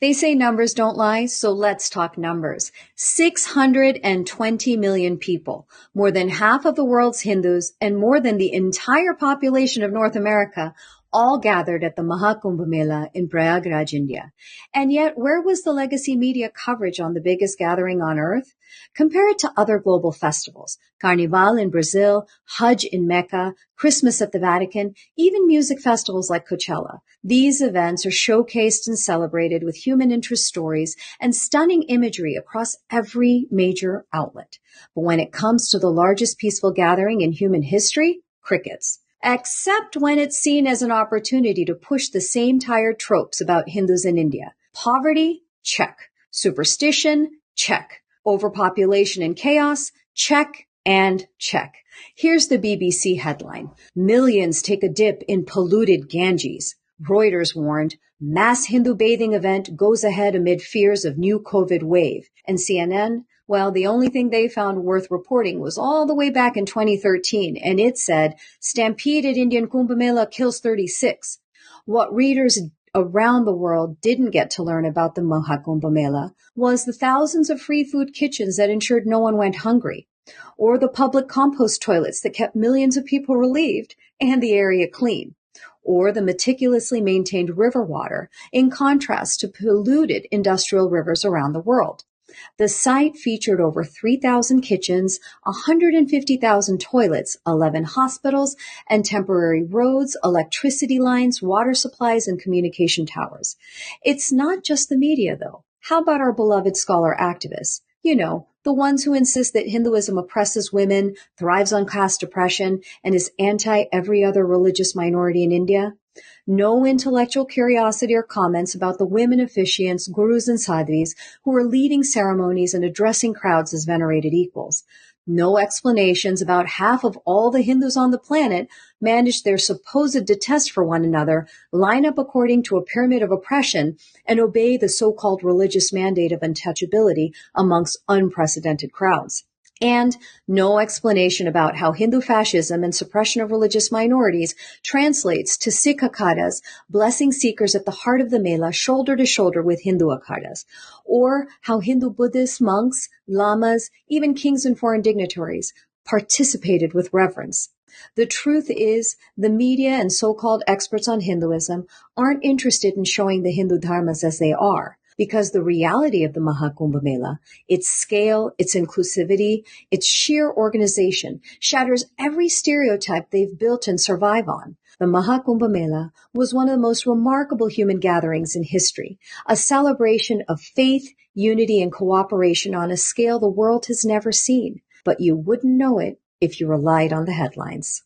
They say numbers don't lie, so let's talk numbers. 620 million people, more than half of the world's Hindus, and more than the entire population of North America, all gathered at the Kambh Mela in Prayagraj, India. And yet, where was the legacy media coverage on the biggest gathering on earth? Compare it to other global festivals, Carnival in Brazil, Hajj in Mecca, Christmas at the Vatican, even music festivals like Coachella. These events are showcased and celebrated with human interest stories and stunning imagery across every major outlet. But when it comes to the largest peaceful gathering in human history, crickets. Except when it's seen as an opportunity to push the same tired tropes about Hindus in India. Poverty? Check. Superstition? Check. Overpopulation and chaos? Check and check. Here's the BBC headline. Millions take a dip in polluted Ganges. Reuters warned, mass Hindu bathing event goes ahead amid fears of new COVID wave. And CNN? Well, the only thing they found worth reporting was all the way back in 2013, and it said, Stampede at Indian Kambh Mela kills 36. What readers around the world didn't get to learn about the Kambh Mela was the thousands of free food kitchens that ensured no one went hungry, or the public compost toilets that kept millions of people relieved and the area clean, or the meticulously maintained river water in contrast to polluted industrial rivers around the world. The site featured over 3,000 kitchens, 150,000 toilets, 11 hospitals, and temporary roads, electricity lines, water supplies, and communication towers. It's not just the media, though. How about our beloved scholar activists? You know, the ones who insist that Hinduism oppresses women, thrives on caste oppression, and is anti every other religious minority in India? No intellectual curiosity or comments about the women officiants, gurus, and sadhvis who are leading ceremonies and addressing crowds as venerated equals. No explanations about half of all the Hindus on the planet manage their supposed detest for one another, line up according to a pyramid of oppression, and obey the so-called religious mandate of untouchability amongst unprecedented crowds. And no explanation about how Hindu fascism and suppression of religious minorities translates to Sikh akhadas, blessing seekers at the heart of the Mela shoulder to shoulder with Hindu akhadas, or how Hindu Buddhist monks, lamas, even kings and foreign dignitaries participated with reverence. The truth is, the media and so-called experts on Hinduism aren't interested in showing the Hindu dharmas as they are. Because the reality of the Kambh Mela, its scale, its inclusivity, its sheer organization, shatters every stereotype they've built and survive on. The Kambh Mela was one of the most remarkable human gatherings in history, a celebration of faith, unity, and cooperation on a scale the world has never seen. But you wouldn't know it if you relied on the headlines.